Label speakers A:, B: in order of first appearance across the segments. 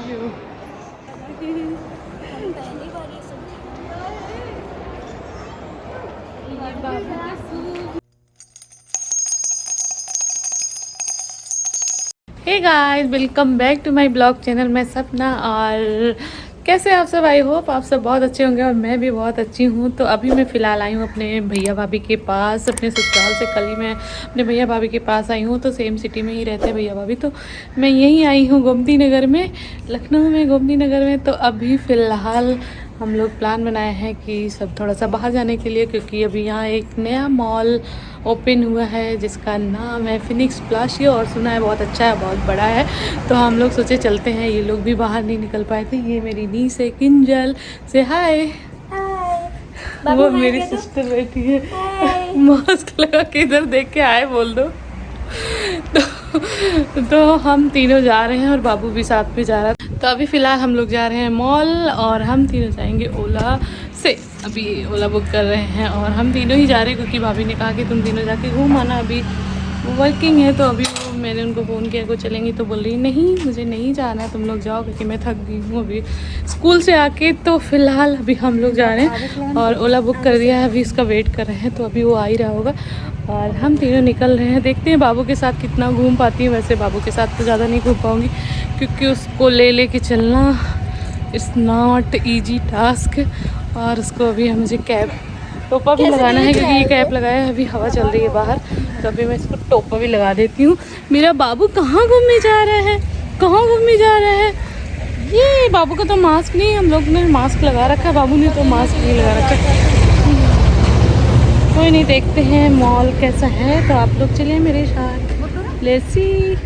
A: View.
B: हम पहली बार ये सब
A: hey guys, welcome back to my blog channel. मैं सपना। और कैसे आप सब? आई होप आप सब बहुत अच्छे होंगे और मैं भी बहुत अच्छी हूँ। तो अभी मैं फ़िलहाल आई हूँ अपने भैया भाभी के पास, अपने ससुराल से। कल ही मैं अपने भैया भाभी के पास आई हूँ। तो सेम सिटी में ही रहते हैं भैया भाभी। तो मैं यहीं आई हूँ गोमती नगर में, लखनऊ में गोमती नगर में। तो अभी फ़िलहाल हम लोग प्लान बनाए हैं कि सब थोड़ा सा बाहर जाने के लिए, क्योंकि अभी यहाँ एक नया मॉल ओपन हुआ है जिसका नाम है फिनिक्स प्लासियो। और सुना है बहुत अच्छा है, बहुत बड़ा है। तो हम लोग सोचे चलते हैं। ये लोग भी बाहर नहीं निकल पाए थे। ये मेरी नीस है किंजल, से हाय। वो मेरी सिस्टर बैठी है मास्क लगा के, इधर देख के आए बोल दो। तो हम तीनों जा रहे हैं और बाबू भी साथ में जा रहा है। तो अभी फ़िलहाल हम लोग जा रहे हैं मॉल और हम तीनों जाएंगे ओला से। अभी ओला बुक कर रहे हैं और हम तीनों ही जा रहे हैं, क्योंकि भाभी ने कहा कि तुम तीनों जाके घूम आना। अभी वर्किंग है, तो अभी मैंने उनको फ़ोन किया को चलेंगी, तो बोल रही नहीं मुझे नहीं जाना है, तुम लोग जाओ, क्योंकि मैं थक गई हूँ अभी स्कूल से आके। तो फ़िलहाल अभी हम लोग जा रहे हैं और ओला बुक कर दिया है। अभी इसका वेट कर रहे हैं, तो अभी वो आ ही रहा होगा और हम तीनों निकल रहे हैं। देखते हैं बाबू के साथ कितना घूम पाती हूँ। वैसे बाबू के साथ तो ज़्यादा नहीं घूम पाऊँगी, क्योंकि उसको ले के चलना इट्स नॉट ईजी टास्क। और उसको अभी मुझे कैप टोपा भी लगाना है, क्योंकि ये कैप लगाया है। अभी हवा चल रही है बाहर, तो अभी मैं इसको टोपा भी लगा देती हूँ। मेरा बाबू कहाँ घूमने जा रहा है, कहाँ घूमने जा रहा है? ये बाबू का तो मास्क नहीं, हम लोग ने मास्क लगा रखा है, बाबू ने तो मास्क नहीं लगा रखा। कोई नहीं, देखते हैं मॉल कैसा है। तो आप लोग चलिए मेरे साथ, लेट्स सी।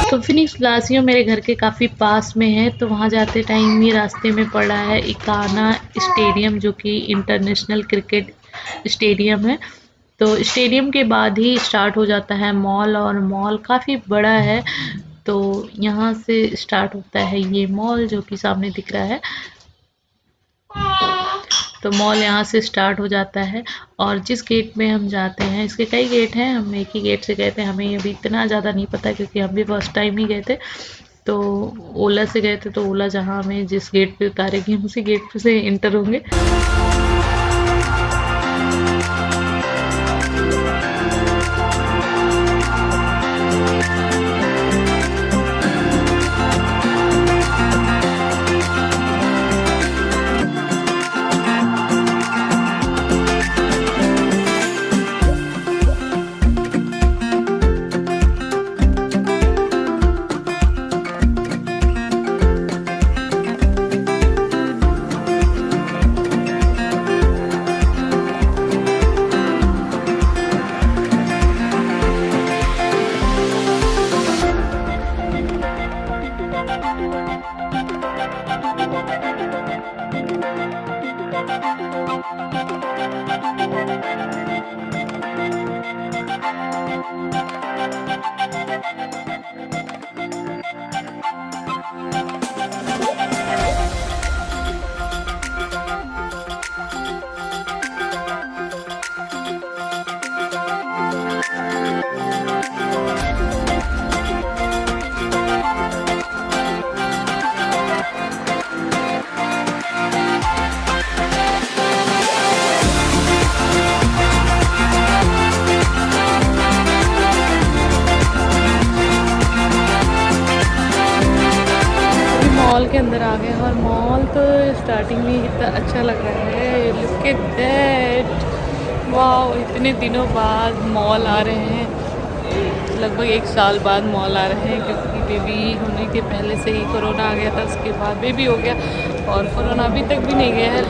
A: तो फिनिक्स प्लासियो मेरे घर के काफ़ी पास में है। तो वहाँ जाते टाइम ये रास्ते में पड़ा है इकाना स्टेडियम, जो कि इंटरनेशनल क्रिकेट स्टेडियम है। तो स्टेडियम के बाद ही स्टार्ट हो जाता है मॉल, और मॉल काफ़ी बड़ा है। तो यहाँ से स्टार्ट होता है ये मॉल, जो कि सामने दिख रहा है। तो मॉल यहाँ से स्टार्ट हो जाता है। और जिस गेट में हम जाते हैं, इसके कई गेट हैं, हम एक ही गेट से गए थे। हमें अभी इतना ज़्यादा नहीं पता, क्योंकि हम भी फर्स्ट टाइम ही गए थे। तो ओला से गए थे, तो ओला जहाँ हमें जिस गेट पे उतारेगी हम उसी गेट से इंटर होंगे। मॉल के अंदर आ गए और मॉल तो स्टार्टिंग में कितना अच्छा लग रहा है। लुक एट दैट, वाह! इतने दिनों बाद मॉल आ रहे हैं, लगभग 1 साल बाद मॉल आ रहे हैं, क्योंकि बेबी होने के पहले से ही कोरोना आ गया था। उसके बाद बेबी हो गया और कोरोना अभी तक भी नहीं गया है।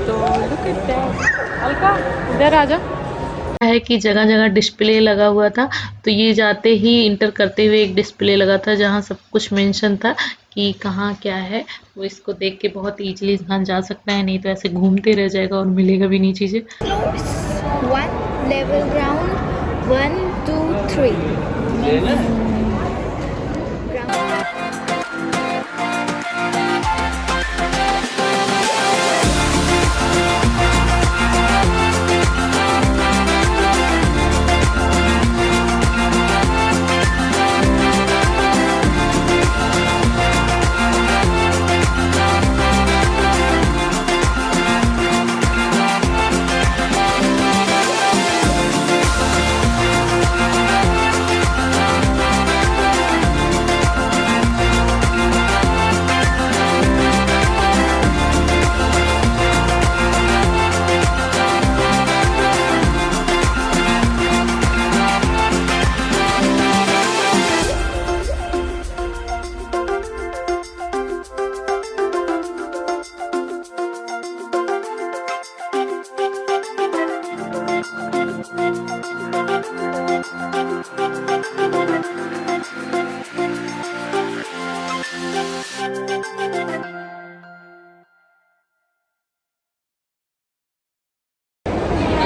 A: तो लुक एट दैट। अलका इधर आ जा। है कि जगह जगह डिस्प्ले लगा हुआ था। तो ये जाते ही इंटर करते हुए एक डिस्प्ले लगा था, जहाँ सब कुछ मेंशन था कि कहाँ क्या है। वो इसको देख के बहुत इजीली इंसान जा सकता है, नहीं तो ऐसे घूमते रह जाएगा और मिलेगा भी नहीं चीज़ें।
B: Floors 1 level ground 1 2 3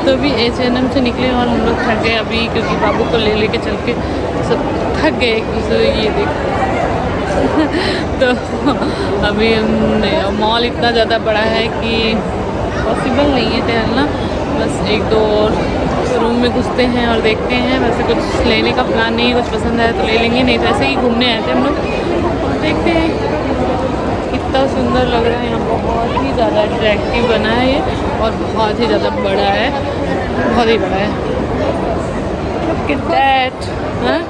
A: तो अभी H&M से निकले और हम लोग थक गए अभी, क्योंकि बाबू को ले लेके चल के सब थक गए एक दूसरे। ये देख तो अभी मॉल इतना ज़्यादा बड़ा है कि पॉसिबल नहीं है टहलना। बस एक दो और रूम में घुसते हैं और देखते हैं। वैसे कुछ लेने का प्लान नहीं है, कुछ पसंद आया तो ले लेंगे, नहीं तो ऐसे ही घूमने आए थे हम लोग। देखते हैं, कितना सुंदर लग रहा है यहाँ, बहुत ही ज़्यादा अट्रैक्टिव बना है ये और बहुत ही ज़्यादा बड़ा है, बहुत ही बड़ा है। Look at that, हाँ?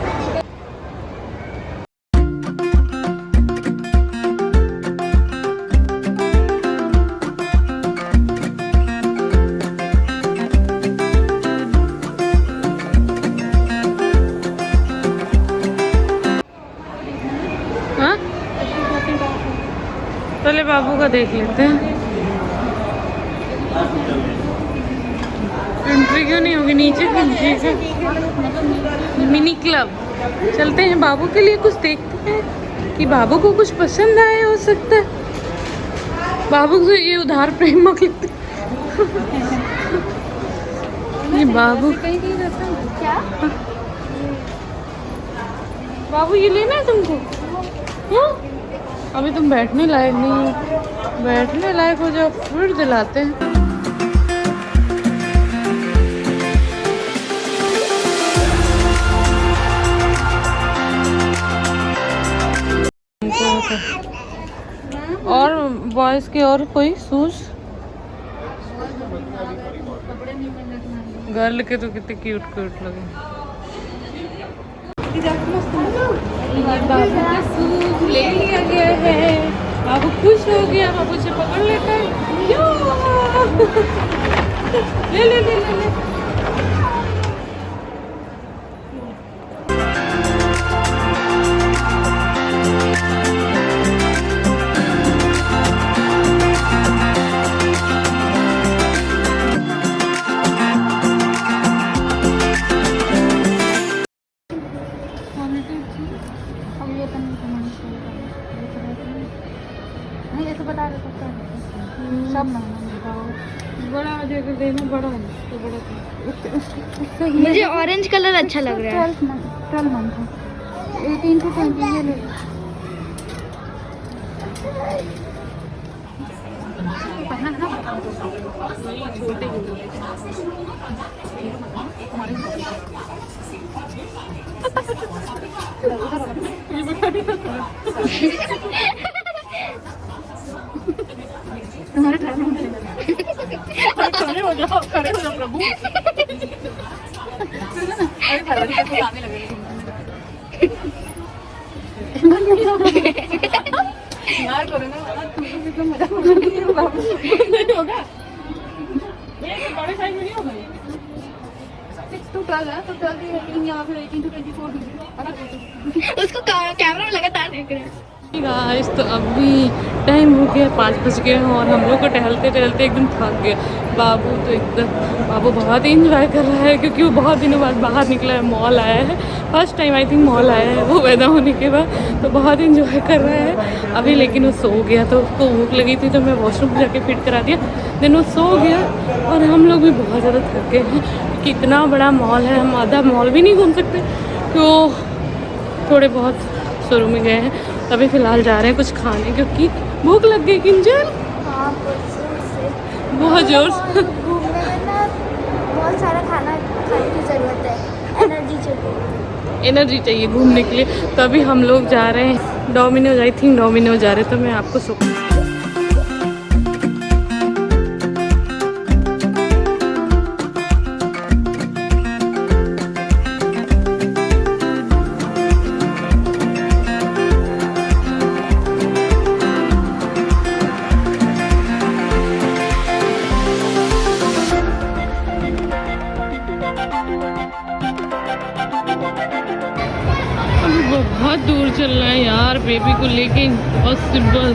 A: पहले बाबू का देख लेते हैं। एंट्री क्यों नहीं होगी नीचे की? मिनी क्लब चलते हैं, बाबू के लिए कुछ देखते हैं कि बाबू को कुछ पसंद आए। हो सकता है बाबू को ये उधार प्रेम लगते ये बाबू क्या? बाबू ये लेना है तुमको? हाँ? अभी तुम बैठने लायक नहीं हो, बैठने लायक हो जाओ फिर दिलाते हैं। और बॉयज के और कोई शूज? गर्ल के तो कितने क्यूट क्यूट लगे। बाबू का शूज ले लिया गया है, बाबू खुश हो गया, बाबू से पकड़ लेता है। ले ले ले ले ले।
B: सब
A: बड़ा अगर देना बड़ा तो बड़ा
B: मुझे ऑरेंज कलर अच्छा लग रहा है। 12 मंथ 18 to 20 ये ले। तुम्हारे खड़े हो जाओ प्रभु। यार करो ना, तुम मजा नहीं होगा। बड़े साइज में नहीं होगा। 6 to 12 है, तो 12 18 या फिर 18 to 24 उसको कैमरा में लगातार देख रहे हैं।
A: गाइस तो अभी टाइम हो गया 5 बज गए हैं और हम लोग को टहलते टहलते एकदम थक गया। बाबू बहुत ही इंजॉय कर रहा है, क्योंकि वो बहुत दिनों बाद बाहर निकला है, मॉल आया है। First time I think mall आया है वो पैदा होने के बाद, तो बहुत इंजॉय कर रहा है अभी। लेकिन वो सो गया, तो उसको भूख लगी थी तो मैं वॉशरूम जाके फिट करा दिया, देन वो सो गया। और हम लोग भी बहुत ज़्यादा थक गए हैं, क्योंकि इतना बड़ा मॉल है, हम आधा मॉल भी नहीं घूम सकते। तो थोड़े बहुत शुरू में गए हैं। तो अभी फ़िलहाल जा रहे हैं कुछ खाने, क्योंकि भूख लग गई किंजल
C: हाँ, से
A: बहुत जोर से।
C: घूमने में ना बहुत सारा खाना खाने की ज़रूरत है, एनर्जी चाहिए।
A: एनर्जी चाहिए घूमने के लिए। तो अभी हम लोग जा रहे हैं डोमिनोज, आई थिंक डोमिनोज जा रहे हैं। तो मैं आपको बहुत दूर चल रहा है यार बेबी को लेके, इम्पॉसिबल।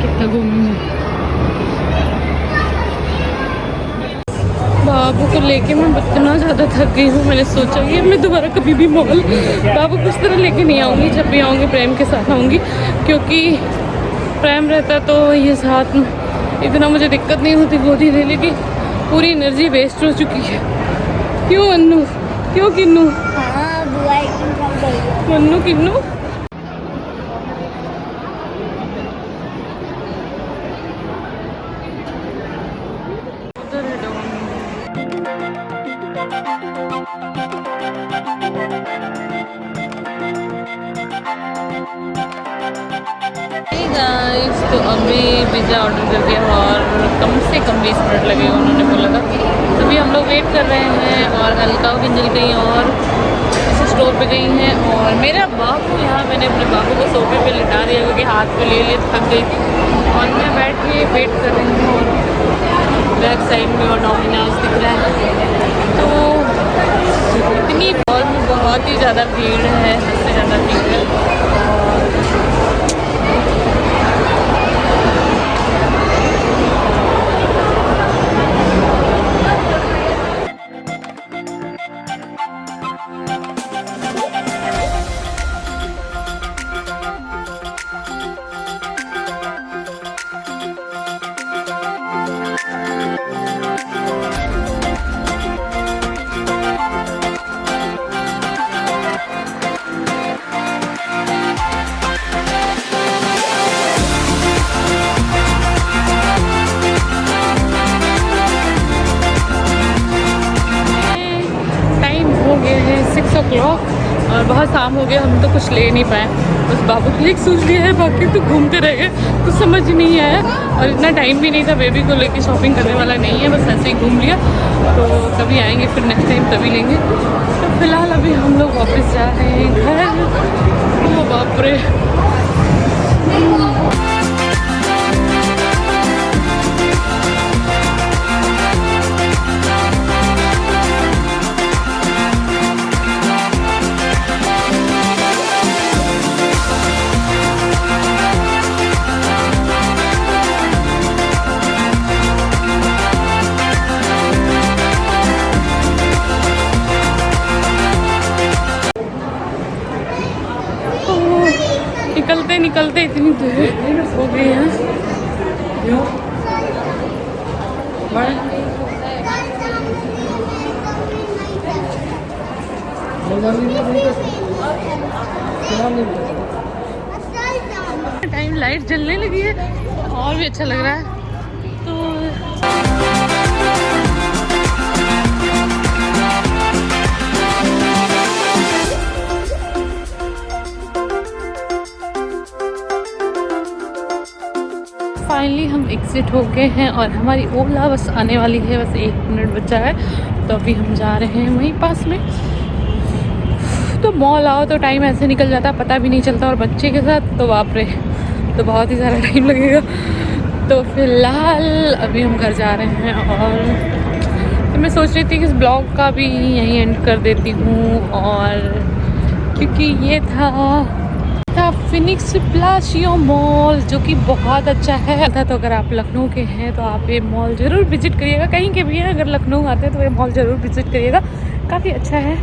A: कितना घूमेंगे। बाबू को लेके मैं इतना ज़्यादा थक गई हूँ। मैंने सोचा कि मैं दोबारा कभी भी मॉल बाबू को इस तरह लेके नहीं आऊँगी। जब भी आऊँगी प्रेम के साथ आऊँगी, क्योंकि प्रेम रहता तो ये साथ में इतना मुझे दिक्कत नहीं होती गोदी ले लेके। पूरी एनर्जी वेस्ट हो चुकी है। क्यों अन्नू, क्यों किन्नू?
C: हाँ, बुआ एकदम थक गई।
A: मन्नू किन्नू उधर है गाइस। तो अभी पिज़्ज़ा ऑर्डर कर दिया और कम से कम 20 मिनट लगेगा उन्होंने बोला था। तभी हम लोग वेट कर रहे हैं और हल्का किंजल कहीं और इस स्टोर पे गई हैं। और मेरा बाबू यहाँ, मैंने अपने बाबू को सोफे पे लिटा दिया क्योंकि हाथ पे ले थक गई थी। और मैं बैठ के वेट कर रही हूँ और बैक साइड में और डोमिनोज दिख रहा है। तो इतनी मॉल में बहुत ही ज़्यादा भीड़ है, सबसे ज़्यादा भीड़ है। और बहुत शाम हो गया, हम तो कुछ ले नहीं पाए। बस बाबू के लिए एक सूज लिया है, बाकी तो घूमते रह गए, कुछ समझ ही नहीं आया। और इतना टाइम भी नहीं था, बेबी को लेके शॉपिंग करने वाला नहीं है, बस ऐसे ही घूम लिया। तो कभी आएंगे फिर नेक्स्ट टाइम तभी लेंगे। तो फिलहाल अभी हम लोग वापस जा रहे हैं घर। ओ बाप रे, निकलते निकलते इतनी देर हो गई है। टाइम लाइट जलने लगी है और भी अच्छा लग रहा है। तो फाइनली हम एग्ज़िट हो गए हैं और हमारी ओला बस आने वाली है, बस 1 मिनट बचा है। तो अभी हम जा रहे हैं वहीं पास में। तो मॉल आओ तो टाइम ऐसे निकल जाता, पता भी नहीं चलता। और बच्चे के साथ तो बाप रे, तो बहुत ही सारा टाइम लगेगा। तो फिलहाल अभी हम घर जा रहे हैं। और तो मैं सोच रही थी कि इस ब्लॉग का भी यहीं एंड कर देती हूँ। और क्योंकि ये था फिनिक्स प्लासियो मॉल, जो कि बहुत अच्छा है। तो अगर आप लखनऊ के हैं तो आप ये मॉल ज़रूर विज़िट करिएगा। कहीं के भी हैं अगर लखनऊ आते हैं तो ये मॉल ज़रूर विज़िट करिएगा, काफ़ी अच्छा है।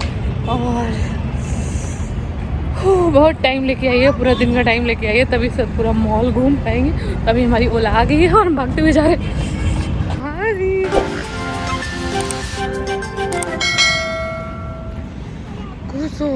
A: और बहुत टाइम लेके आई है, पूरा दिन का टाइम लेके आई है, तभी सब पूरा मॉल घूम पाएंगे। तभी हमारी ओला आ गई है और हम भागते हुए जा रहे हैं। सो